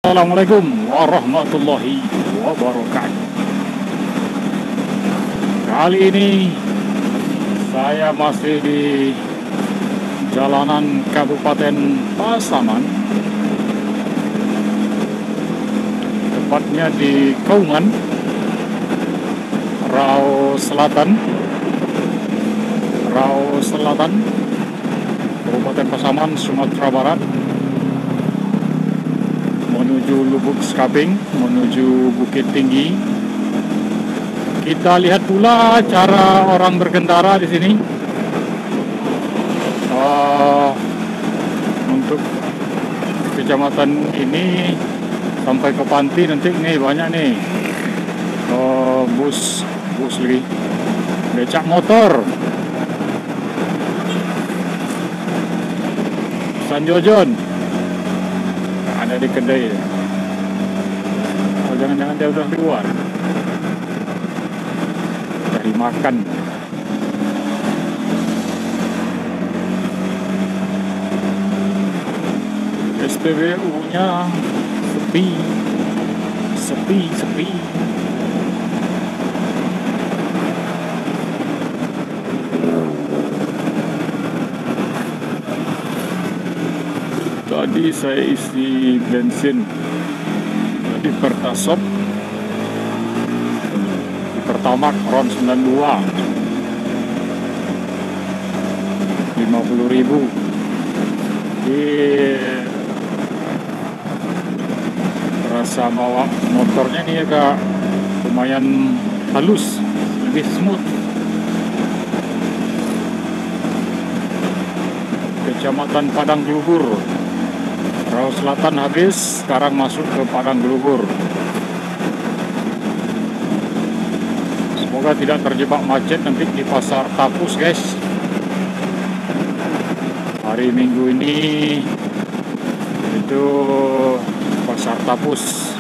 Assalamualaikum warahmatullahi wabarakatuh. Kali ini saya masih di jalanan Kabupaten Pasaman, tepatnya di Kauman, Rau Selatan, Kabupaten Pasaman, Sumatera Barat, menuju Lubuk Skaping, menuju Bukit Tinggi. Kita lihat pula cara orang berkendara di sini. Untuk kecamatan ini sampai ke Panti nanti nih banyak nih bus lagi, becak motor, Sanjojon ada di kedai. Oh, jangan-jangan dia udah keluar cari makan. SPBU-nya sepi. Tadi saya isi bensin di Pertasop, di Pertamax RON 92, 50.000. Rasa bawa motornya nih agak lumayan halus, lebih smooth. Kecamatan Padang Gelubur, Rau Selatan habis, sekarang masuk ke Padang Gelubur. Semoga tidak terjebak macet nanti di Pasar Tapus, guys. Hari Minggu ini itu Pasar Tapus.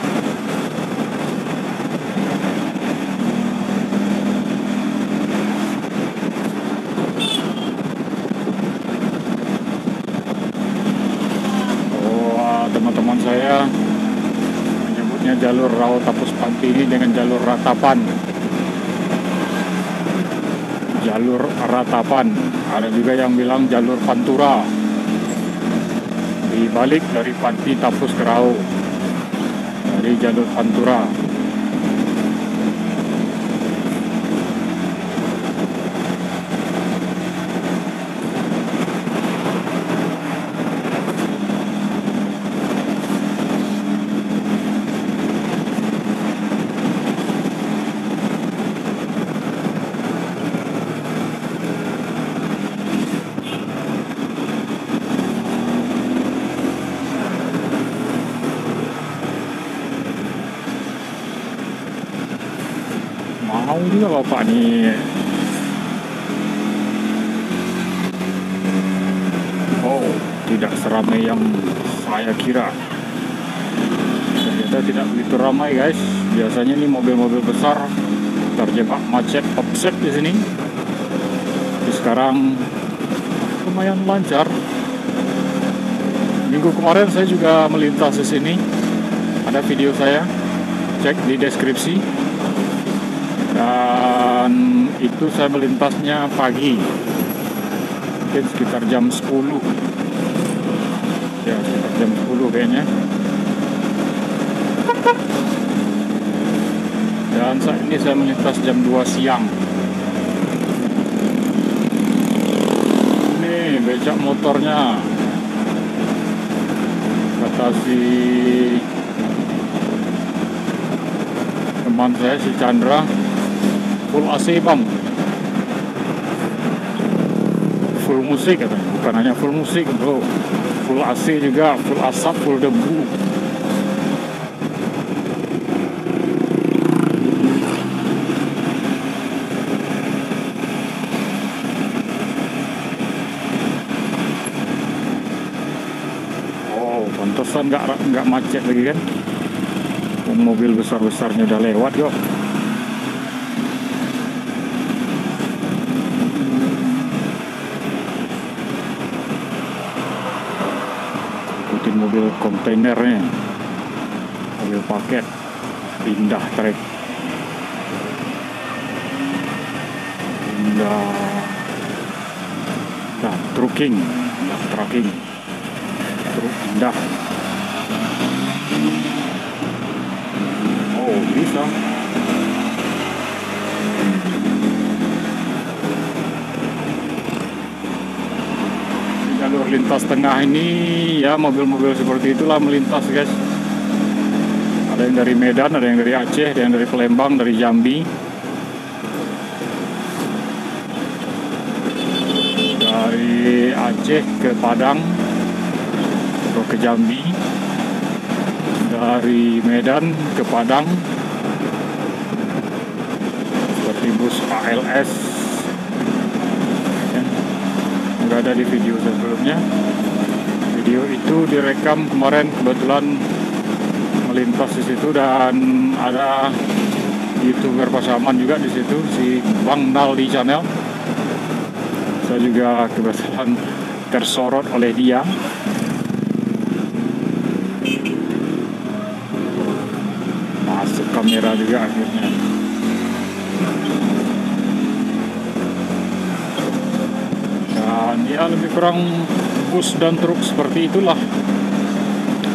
Teman-teman saya menyebutnya jalur Rau Tapus Panti ini dengan jalur ratapan. Jalur ratapan. Ada juga yang bilang jalur Pantura. Dibalik dari Panti Tapus ke Rau, dari jalur Pantura. Mau juga bapak nih. Oh, tidak seramai yang saya kira. Ternyata tidak begitu ramai, guys. Biasanya nih mobil-mobil besar terjebak macet offset di sini. Tapi sekarang lumayan lancar. Minggu kemarin saya juga melintas di sini. Ada video saya, cek di deskripsi. Dan itu saya melintasnya pagi, mungkin sekitar jam 10. Ya, sekitar jam 10 kayaknya. Dan saat ini saya melintas jam 2 siang. Ini becak motornya, kata si teman saya, si Chandra, full AC bang, full musik katanya. Bukan hanya full musik bro, full AC juga, full asap, full debu. Oh, pantesan nggak macet lagi kan. Mobil besar-besarnya udah lewat yuk. Ikutin mobil kontainernya. mobil paket pindah trek, pindah trucking, truk pindah. Oh, bisa. Jalur lintas tengah ini ya mobil-mobil seperti itulah melintas, guys. Ada yang dari Medan, ada yang dari Aceh, ada yang dari Palembang, dari Jambi, dari Aceh ke Padang atau ke Jambi, dari Medan ke Padang seperti bus ALS. Nggak ada di video sebelumnya. Video itu direkam kemarin, kebetulan melintas di situ, dan ada YouTuber Pasaman juga di situ, si Bang Naldi Channel. Saya juga kebetulan tersorot oleh dia. Masuk kamera juga akhirnya. Ya lebih kurang bus dan truk seperti itulah.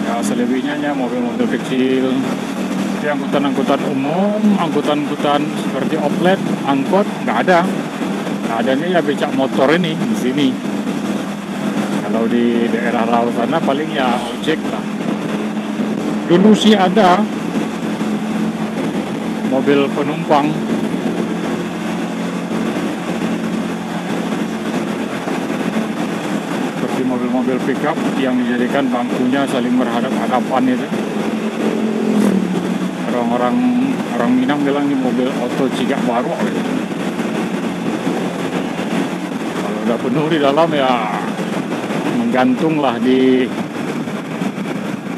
Ya selebihnya mobil-mobil kecil, seperti angkutan-angkutan umum, angkutan-angkutan seperti oplet, angkot nggak ada. Nggak adanya ya becak motor ini di sini. Kalau di daerah laut sana paling ya ojek lah. Dulu sih ada mobil penumpang. Mobil pickup yang dijadikan bangkunya saling berhadap-hadapan itu. Orang Minang bilang ini mobil oto cigak baru. Kalau udah penuh di dalam ya menggantunglah di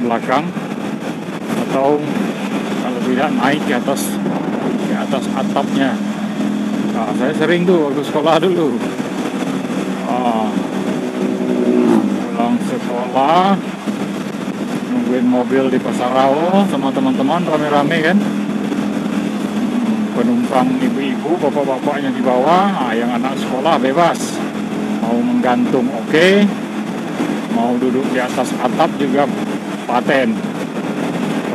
belakang, atau kalau tidak naik ke atas atapnya. Nah, saya sering tuh waktu sekolah dulu. Pulang sekolah nungguin mobil di Pasar Rawa sama teman-teman rame-rame kan, penumpang ibu-ibu, bapak-bapaknya di bawah. Nah, yang anak sekolah bebas, mau menggantung oke, mau duduk di atas atap juga paten.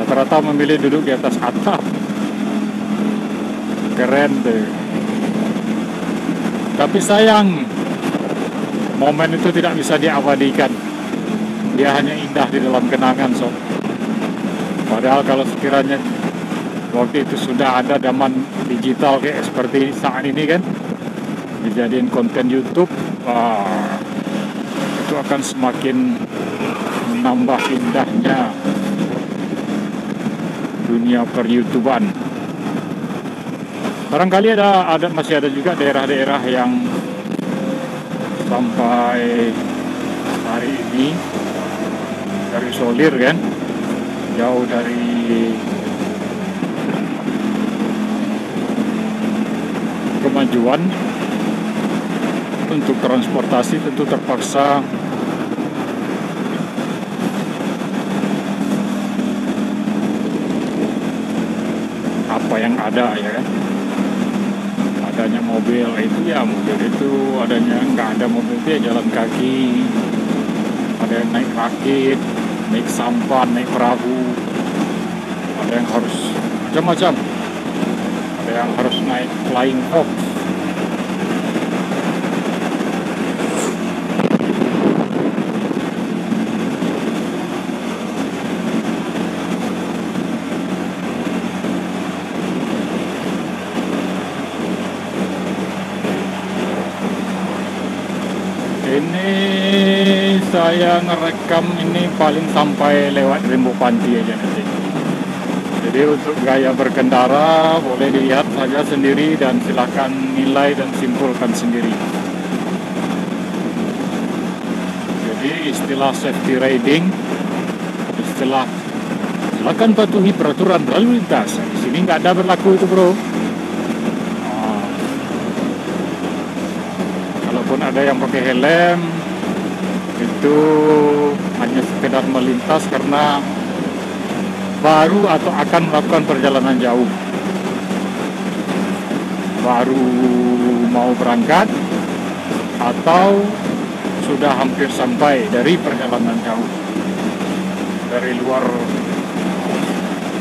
Rata-rata memilih duduk di atas atap. Keren tuh. Tapi sayang, momen itu tidak bisa diabadikan. Dia hanya indah di dalam kenangan, sob. Padahal kalau sekiranya waktu itu sudah ada zaman digital kayak seperti saat ini kan, dijadiin konten YouTube, itu akan semakin menambah indahnya dunia per-YouTubean. Barangkali masih ada juga daerah-daerah yang sampai hari ini dari Solir kan, jauh dari kemajuan untuk transportasi, tentu terpaksa apa yang ada ya kan. Adanya mobil itu ya mobil itu, adanya nggak ada mobil itu ya jalan kaki, ada yang naik rakit, naik sampan, naik perahu, ada yang harus macam-macam, ada yang harus naik flying fox. Ini saya ngerekam ini paling sampai lewat Rimbo Panti aja nanti. Jadi untuk gaya berkendara boleh dilihat saja sendiri dan silakan nilai dan simpulkan sendiri. Jadi istilah safety riding, istilah silakan patuhi peraturan lalu lintas. Di sini nggak ada berlaku itu, bro. Kalaupun ada yang pakai helm, itu hanya sekedar melintas karena baru atau akan melakukan perjalanan jauh, baru mau berangkat atau sudah hampir sampai dari perjalanan jauh dari luar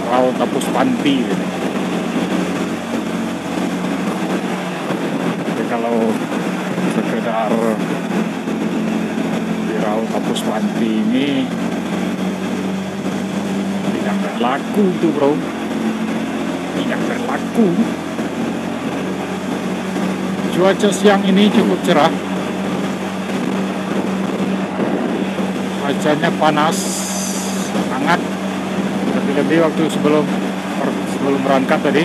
Raut Tapus Panti gitu. Jadi kalau sekedar di Raut Tapus Panti ini tidak berlaku tuh bro, tidak berlaku. Cuaca siang ini cukup cerah, cuacanya panas, hangat, lebih waktu sebelum berangkat tadi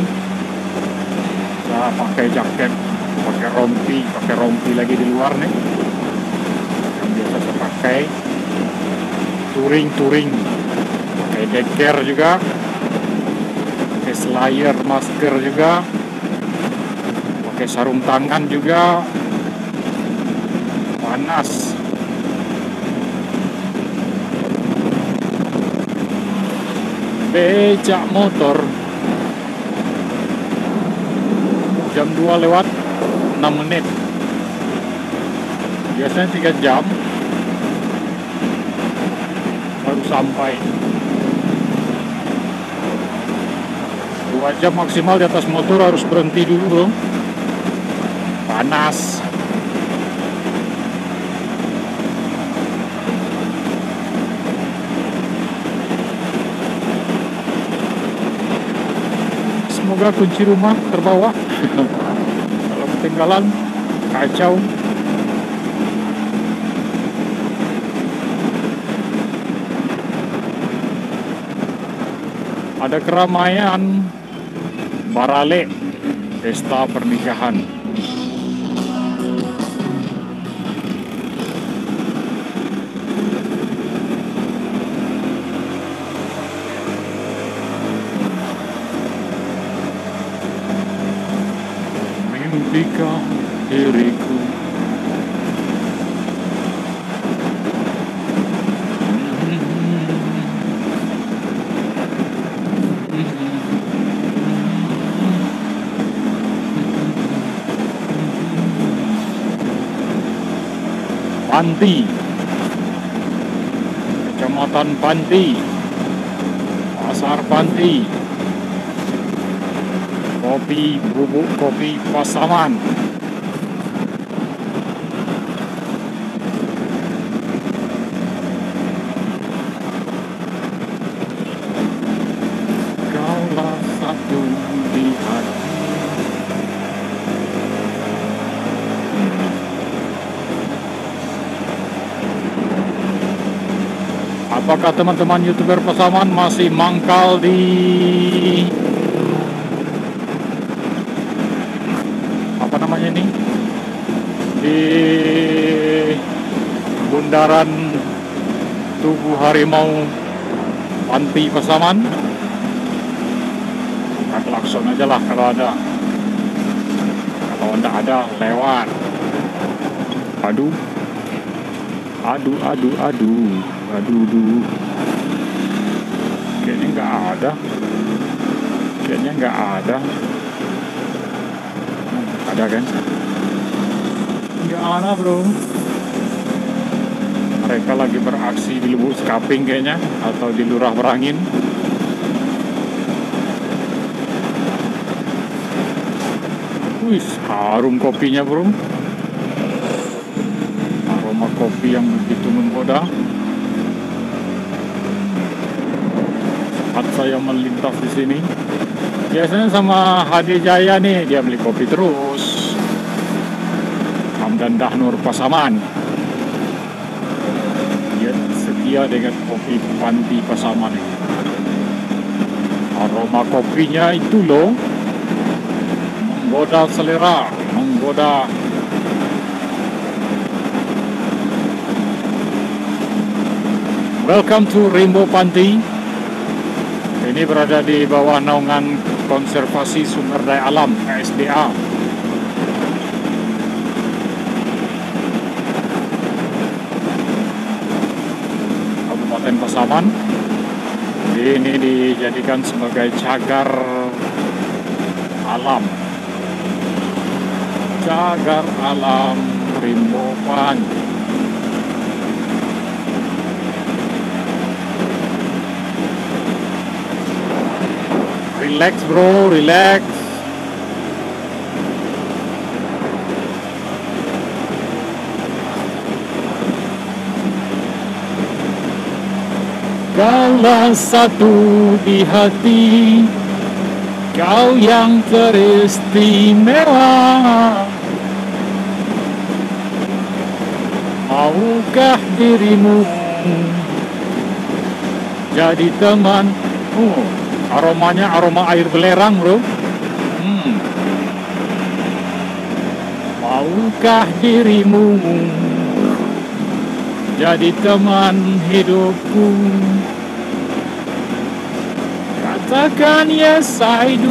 saya pakai jaket, pakai rompi lagi di luar nih yang biasa saya pakai, touring, pakai deker juga, pakai slayer, masker juga, pakai sarung tangan juga, panas. Becak motor jam 2 lewat 6 menit, biasanya 3 jam baru sampai. 2 jam maksimal di atas motor, harus berhenti dulu bro, panas. Semoga kunci rumah terbawa. Kalau ketinggalan kacau. Ada keramaian Barale, pesta pernikahan. Mimpikah diriku Panti, Kecamatan Panti, Pasar Panti, kopi bubuk kopi Pasaman. Kaulah satu di hati. Apakah teman-teman YouTuber Pasaman masih mangkal di apa namanya ini, di bundaran Tugu Harimau Panti Pasaman? Nah, klakson aja lah kalau ada. Kalau tidak ada, lewat. Aduh. Kayaknya nggak ada. Ada kan? Nggak ada bro. Mereka lagi beraksi di Lubuk Sekaping kayaknya, atau di Lurah Berangin. Wih, harum kopinya bro. Aroma kopi yang begitu menggoda. Saat saya melintas di sini, biasanya sama Hadi Jaya nih, dia beli kopi terus. Hamdan Dahnur Pasaman, dia setia dengan kopi Panti Pasaman. Aroma kopinya itu loh, menggoda selera, menggoda. Welcome to Rainbow Panti. Ini berada di bawah naungan Konservasi Sumber Daya Alam KSDA. Kabupaten Pasaman, di Ini dijadikan sebagai cagar alam. Cagar alam Rimbo Panji. Relax bro, relax. Kaulah satu di hati, kau yang teristimewa. Maukah dirimu jadi teman? Aromanya aroma air belerang bro. Maukah dirimu jadi teman hidupku? Katakan yes I do.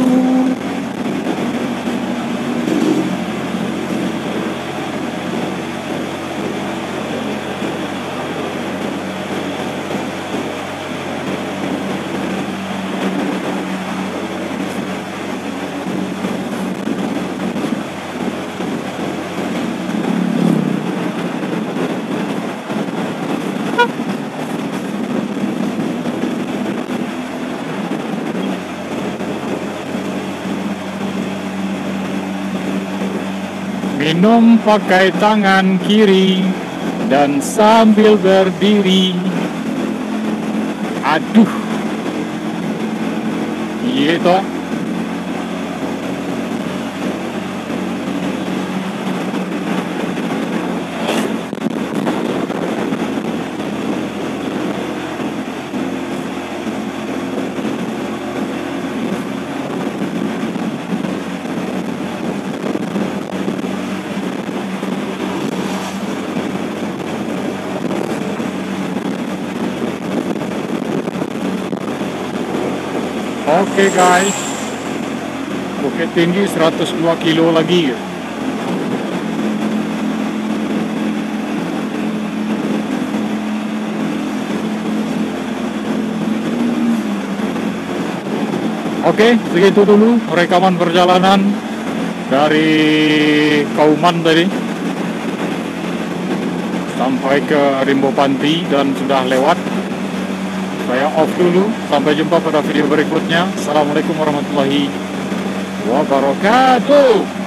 Minum pakai tangan kiri dan sambil berdiri. Aduh, iya toh. Oke guys, Bukit Tinggi 102 kilo lagi. Oke, segitu dulu rekaman perjalanan dari Kauman tadi sampai ke Rimbo Panti dan sudah lewat. Saya off dulu, sampai jumpa pada video berikutnya. Assalamualaikum warahmatullahi wabarakatuh.